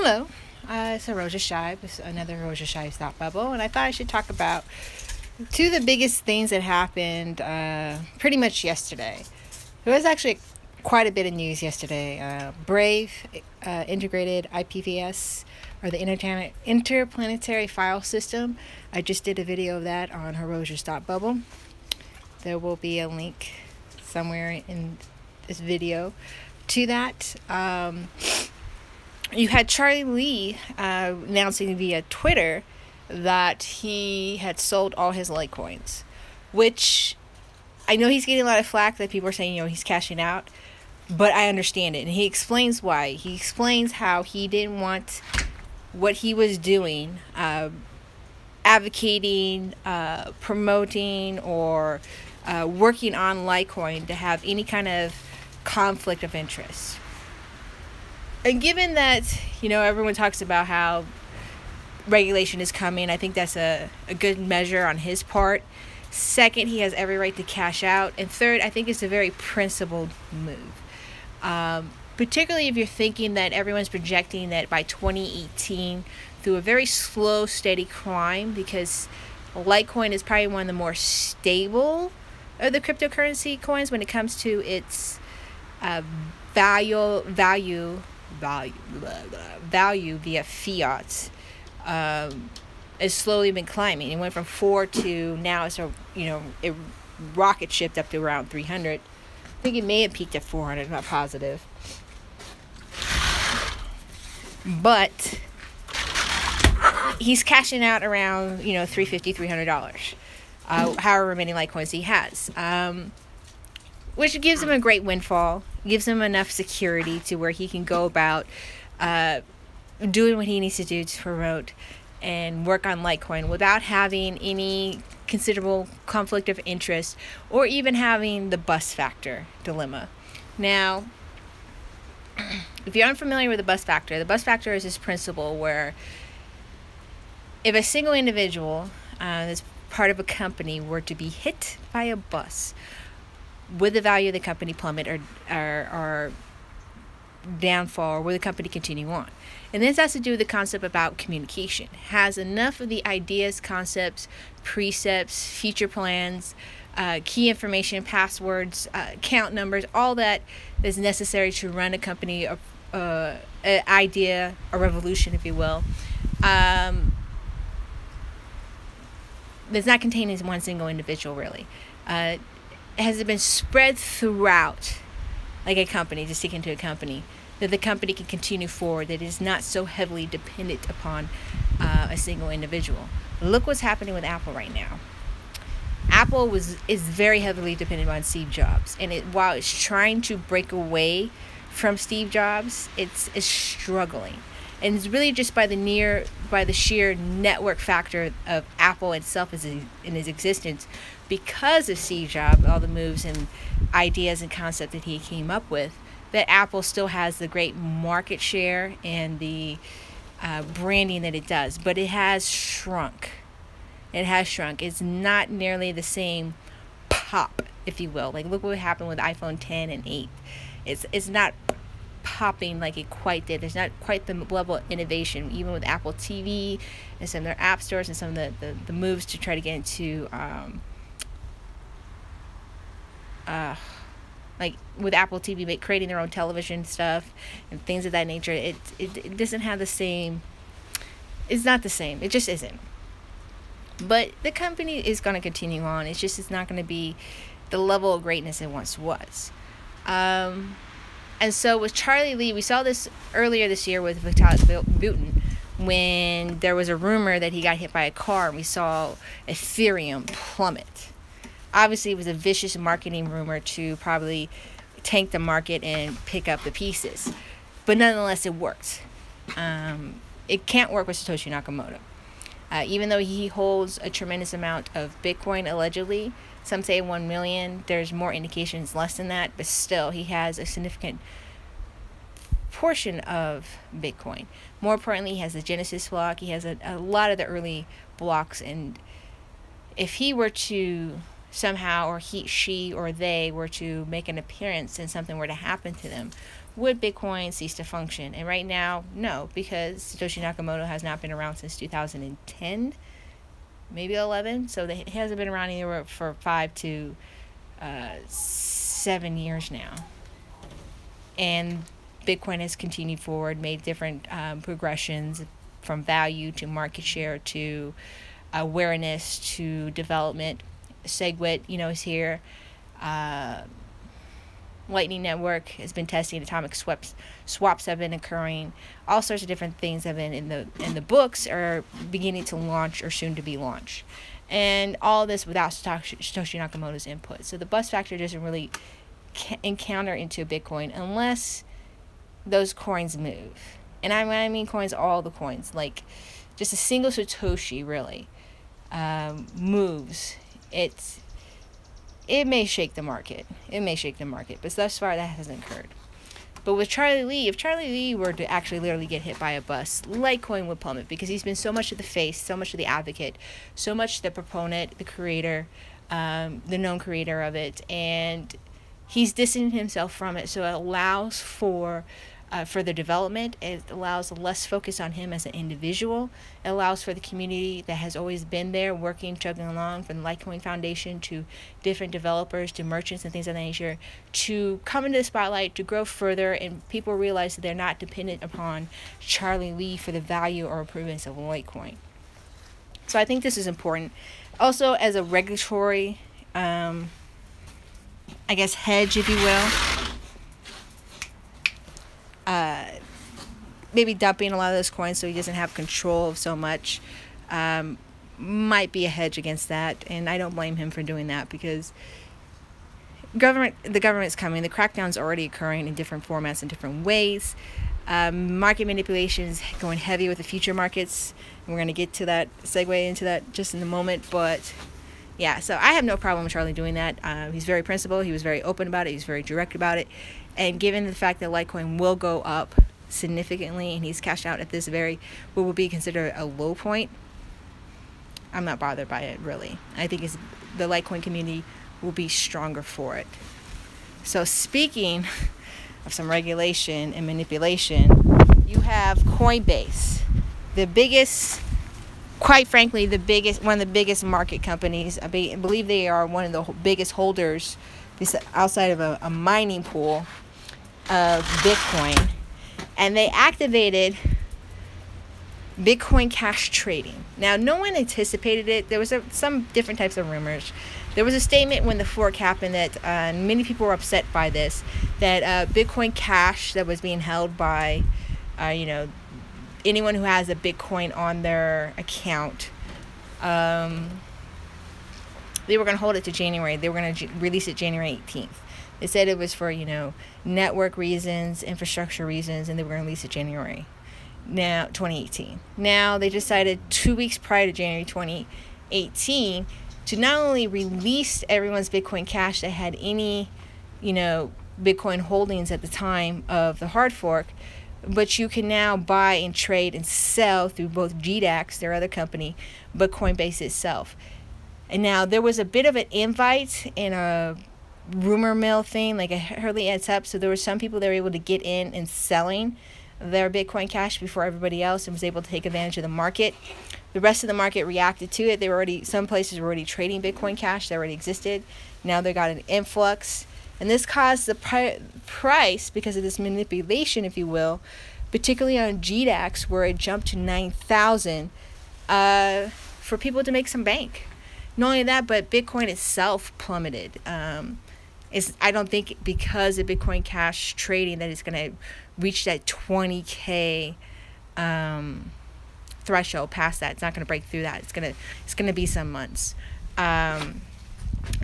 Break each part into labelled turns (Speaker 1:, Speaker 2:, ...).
Speaker 1: Hello, it's a Roja Shive, it's another Roja Shive Thought Bubble, and I thought I should talk about two of the biggest things that happened pretty much yesterday. There was actually quite a bit of news yesterday. Brave integrated IPFS, or the Interplanetary File System. I just did a video of that on Roja's Thought Bubble. There will be a link somewhere in this video to that. You had Charlie Lee announcing via Twitter that he had sold all his Litecoins, which I know he's getting a lot of flack that people are saying, he's cashing out, but I understand it. And he explains why. He explains how he didn't want what he was doing, advocating, promoting, or working on Litecoin to have any kind of conflict of interest. And given that, everyone talks about how regulation is coming, I think that's a good measure on his part. Second, he has every right to cash out. And third, I think it's a very principled move. Particularly if you're thinking that everyone's projecting that by 2018, through a very slow, steady climb, because Litecoin is probably one of the more stable of the cryptocurrency coins when it comes to its value via fiat, has slowly been climbing. It went from 4 to now it's it rocket shipped up to around 300. I think it may have peaked at 400. I'm not positive, but he's cashing out around $350, $300, however many Litecoins he has, which gives him a great windfall, gives him enough security to where he can go about doing what he needs to do to promote and work on Litecoin without having any considerable conflict of interest or even having the bust factor dilemma. Now, if you're unfamiliar with the bust factor is this principle where if a single individual that's part of a company were to be hit by a bus, would the value of the company plummet or downfall, or will the company continue on? And this has to do with the concept about communication. Has enough of the ideas, concepts, precepts, future plans, key information, passwords, account numbers, all that is necessary to run a company, an idea, a revolution, if you will, that's not contained in one single individual, really. Has it been spread throughout, like a company, just sticking to a company, that the company can continue forward, that it is not so heavily dependent upon a single individual? Look what's happening with Apple right now. Apple is very heavily dependent on Steve Jobs, and while it's trying to break away from Steve Jobs, it's struggling. And it's really just by the sheer network factor of Apple itself in its existence, because of Steve Jobs, all the moves and ideas and concepts that he came up with, that Apple still has the great market share and the branding that it does. But it has shrunk. It's not nearly the same pop, if you will. Like, look what happened with iPhone 10 and 8. It's not popping like it quite did. There's not quite the level of innovation, even with Apple TV and some of their app stores and some of the moves to try to get into like with Apple TV creating their own television stuff and things of that nature. It doesn't have the same, it's not the same, it just isn't. But the company is going to continue on. It's not going to be the level of greatness it once was. And so with Charlie Lee, we saw this earlier this year with Vitalik Buterin, when there was a rumor that he got hit by a car, and we saw Ethereum plummet. Obviously, it was a vicious marketing rumor to probably tank the market and pick up the pieces. But nonetheless, it worked. It can't work with Satoshi Nakamoto. Even though he holds a tremendous amount of Bitcoin, allegedly, some say 1 million. There's more indications less than that, but still, he has a significant portion of Bitcoin. More importantly, he has the Genesis block. He has a lot of the early blocks, and if he were to somehow, or she or they were to make an appearance and something were to happen to them, would Bitcoin cease to function? And right now, no, because Satoshi Nakamoto has not been around since 2010, maybe 11. So he hasn't been around anywhere for 5 to 7 years now. And Bitcoin has continued forward, made different progressions from value to market share to awareness to development. SegWit, is here. Lightning Network has been testing. Atomic swaps have been occurring. All sorts of different things have been in the books, are beginning to launch or soon to be launched. And all this without Satoshi Nakamoto's input. So the bust factor doesn't really encounter into Bitcoin unless those coins move. And when I mean coins, all the coins, like just a single Satoshi really moves. It may shake the market. But thus far that hasn't occurred. But with Charlie Lee, if Charlie Lee were to actually literally get hit by a bus, Litecoin would plummet, because he's been so much of the face, so much of the advocate, so much the proponent, the creator, the known creator of it, and he's distancing himself from it. So it allows for further development. It allows less focus on him as an individual. It allows for the community that has always been there, working, chugging along, from the Litecoin Foundation to different developers to merchants and things of that nature, to come into the spotlight, to grow further, and people realize that they're not dependent upon Charlie Lee for the value or improvements of Litecoin. So I think this is important. Also, as a regulatory, hedge, if you will. Maybe dumping a lot of those coins so he doesn't have control of so much might be a hedge against that, and I don't blame him for doing that, because the government's coming. The crackdown's already occurring in different formats and different ways. Market manipulations going heavy with the future markets, and we're going to get to that, segue into that just in a moment. But yeah, so I have no problem with Charlie doing that. He's very principled. He was very open about it. He's very direct about it. And given the fact that Litecoin will go up significantly, and he's cashed out at this what would be considered a low point, I'm not bothered by it, really. I think the Litecoin community will be stronger for it. So speaking of some regulation and manipulation, you have Coinbase, the biggest, quite frankly, one of the biggest market companies. I believe they are one of the biggest holders outside of a mining pool of Bitcoin, and they activated Bitcoin Cash trading. Now, no one anticipated it. There was some different types of rumors. There was a statement when the fork happened that many people were upset by this, that Bitcoin Cash that was being held by anyone who has a Bitcoin on their account, they were going to hold it to January. They were going to release it January 18th. They said it was for, network reasons, infrastructure reasons, and they were going to release it January 2018. Now, they decided 2 weeks prior to January 2018 to not only release everyone's Bitcoin Cash that had any, Bitcoin holdings at the time of the hard fork, but you can now buy and trade and sell through both GDAX, their other company, but Coinbase itself. And now there was a bit of an invite and a rumor mill thing, like it hardly adds up. So there were some people that were able to get in and selling their Bitcoin Cash before everybody else, and was able to take advantage of the market. The rest of the market reacted to it. Some places were already trading Bitcoin Cash that already existed. Now they got an influx, and this caused the price, because of this manipulation, if you will, particularly on GDAX, where it jumped to 9,000, for people to make some bank. Not only that, but Bitcoin itself plummeted. I don't think because of Bitcoin Cash trading that it's going to reach that 20K threshold. Past that, it's not going to break through that. It's going to be some months. I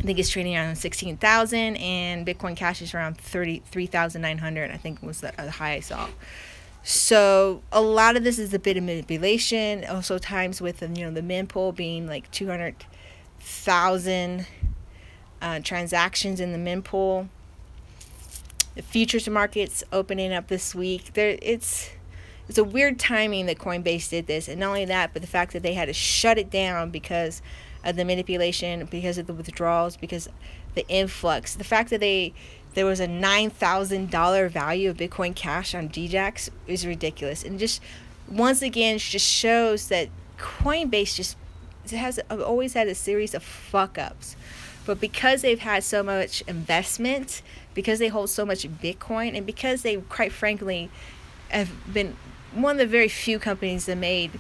Speaker 1: think it's trading around 16,000, and Bitcoin Cash is around 33,900. I think was the high I saw. So a lot of this is a bit of manipulation. Also, times with the mempool being like 200,000 transactions in the mempool. The futures market's opening up this week. It's a weird timing that Coinbase did this, and not only that, but the fact that they had to shut it down because of the manipulation, because of the withdrawals, because the influx, the fact that they there was a $9,000 value of Bitcoin Cash on DJAX. Is ridiculous, and just once again just shows that Coinbase just has always had a series of fuck ups. But because they've had so much investment, because they hold so much Bitcoin, and because they, quite frankly, have been one of the very few companies that made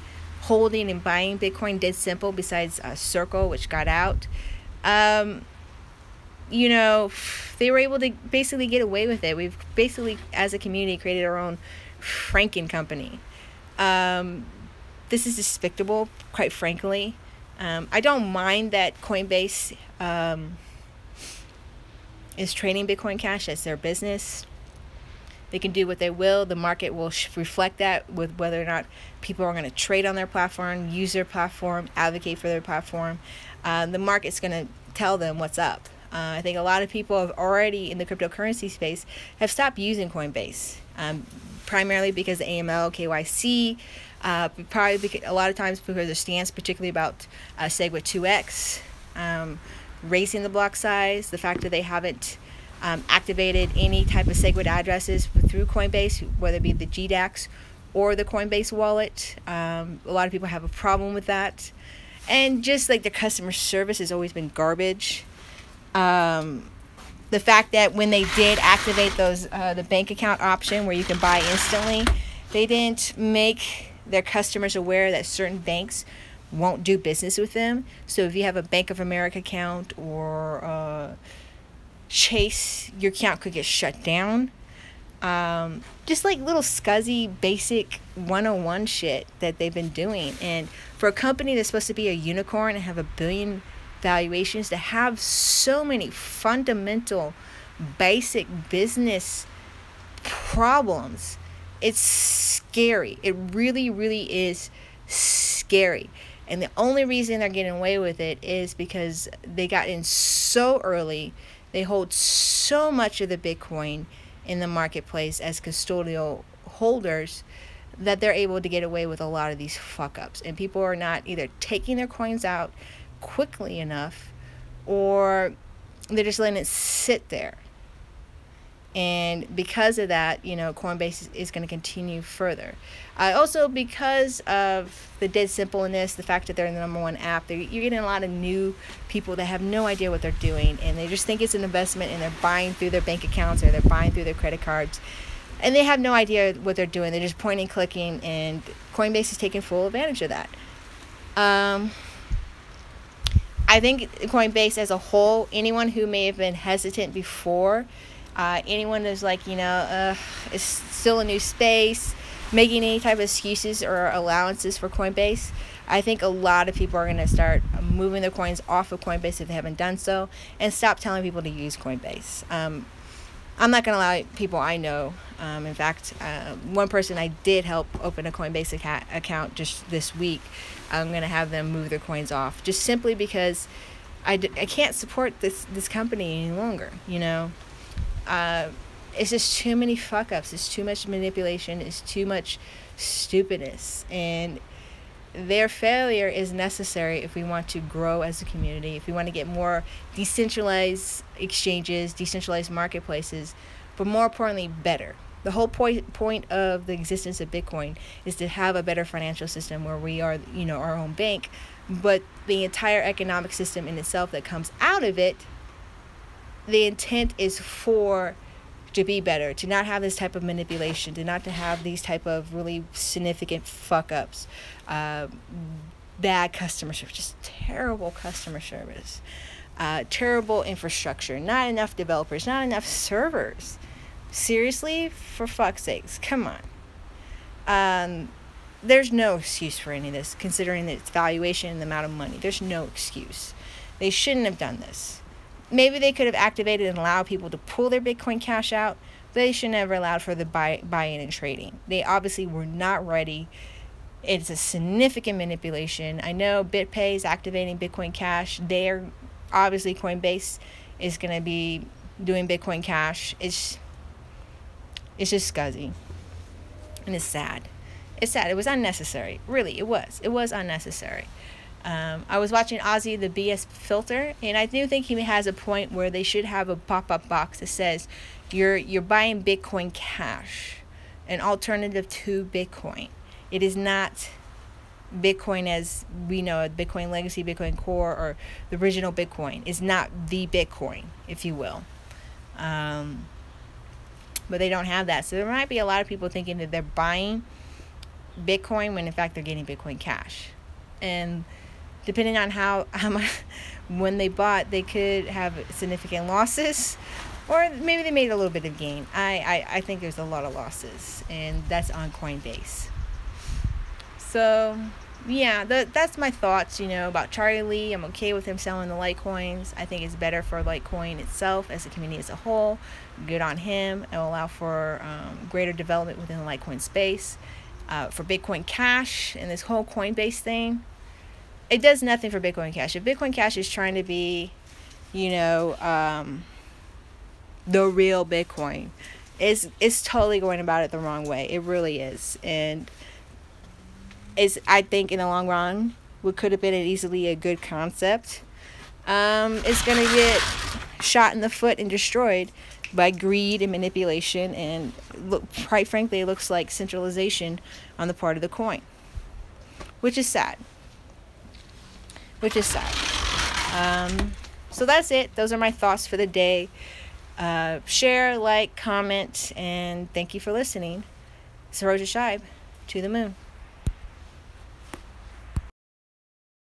Speaker 1: holding and buying Bitcoin dead simple, besides Circle, which got out, you know, they were able to basically get away with it. We've basically, as a community, created our own FrankenCompany. This is despicable, quite frankly. I don't mind that Coinbase is trading Bitcoin Cash. That's their business. They can do what they will. The market will reflect that with whether or not people are going to trade on their platform, use their platform, advocate for their platform. The market's going to tell them what's up. I think a lot of people have already, in the cryptocurrency space, have stopped using Coinbase, primarily because of AML, KYC, probably because, a lot of times because of their stance, particularly about SegWit 2x, raising the block size, the fact that they haven't activated any type of SegWit addresses through Coinbase, whether it be the GDAX or the Coinbase wallet. A lot of people have a problem with that. And just like the customer service has always been garbage. The fact that when they did activate those the bank account option where you can buy instantly, they didn't make their customers aware that certain banks won't do business with them. So if you have a Bank of America account or Chase, your account could get shut down. Just like little scuzzy basic 101 shit that they've been doing. And for a company that's supposed to be a unicorn and have $1 billion valuations, to have so many fundamental basic business problems, it's scary. It really, really is scary. And the only reason they're getting away with it is because they got in so early. They hold so much of the Bitcoin in the marketplace as custodial holders that they're able to get away with a lot of these fuck ups. And people are not either taking their coins out quickly enough, or they're just letting it sit there. And because of that, you know, Coinbase is going to continue further. Also, because of the dead simpleness, the fact that they're the #1 app, you're getting a lot of new people that have no idea what they're doing, and they just think it's an investment, and they're buying through their bank accounts or they're buying through their credit cards, and they have no idea what they're doing. They're just pointing, clicking, and Coinbase is taking full advantage of that. I think Coinbase as a whole, anyone who may have been hesitant before, anyone who's like, you know, it's still a new space, making any type of excuses or allowances for Coinbase, I think a lot of people are going to start moving their coins off of Coinbase if they haven't done so, and stop telling people to use Coinbase. I'm not going to allow people I know. In fact, one person I did help open a Coinbase account just this week, I'm going to have them move their coins off, just simply because I can't support this company any longer, you know. It's just too many fuck ups. It's too much manipulation. It's too much stupidness. And their failure is necessary if we want to grow as a community, if we want to get more decentralized exchanges, decentralized marketplaces, but more importantly, better. The whole point of the existence of Bitcoin is to have a better financial system where we are, you know, our own bank, but the entire economic system in itself that comes out of it, the intent is to be better, to not have this type of manipulation, to not to have these type of really significant fuck ups, bad customer service, just terrible customer service, terrible infrastructure, not enough developers, not enough servers. Seriously, for fuck's sakes, come on. There's no excuse for any of this, considering its valuation and the amount of money. There's no excuse. They shouldn't have done this. Maybe they could have activated and allowed people to pull their Bitcoin Cash out, but they should never allowed for the buy-in and trading. They obviously were not ready. It's a significant manipulation. I know BitPay is activating Bitcoin Cash. They're obviously, Coinbase is going to be doing Bitcoin Cash. It's just scuzzy, and it's sad. It's sad. It was unnecessary. Really, it was. It was unnecessary. I was watching Ozzy the BS Filter, and I do think he has a point where they should have a pop-up box that says you're buying Bitcoin Cash, an alternative to Bitcoin. It is not Bitcoin as we know it, Bitcoin Legacy, Bitcoin Core, or the original Bitcoin. Is not the Bitcoin, if you will. But they don't have that. So there might be a lot of people thinking that they're buying Bitcoin when in fact they're getting Bitcoin Cash. And depending on how much, when they bought, they could have significant losses, or maybe they made a little bit of gain. I think there's a lot of losses, and that's on Coinbase. So yeah, that's my thoughts, about Charlie Lee. I'm okay with him selling the Litecoins. I think it's better for Litecoin itself as a community as a whole. Good on him. It will allow for greater development within the Litecoin space. For Bitcoin Cash and this whole Coinbase thing, it does nothing for Bitcoin Cash. If Bitcoin Cash is trying to be, the real Bitcoin, it's totally going about it the wrong way. It really is. And I think in the long run, what could have been easily a good concept, is going to get shot in the foot and destroyed by greed and manipulation, and quite frankly, it looks like centralization on the part of the coin, which is sad. So that's it. Those are my thoughts for the day. Share, like, comment, and thank you for listening. Saroja Shaib, to the moon.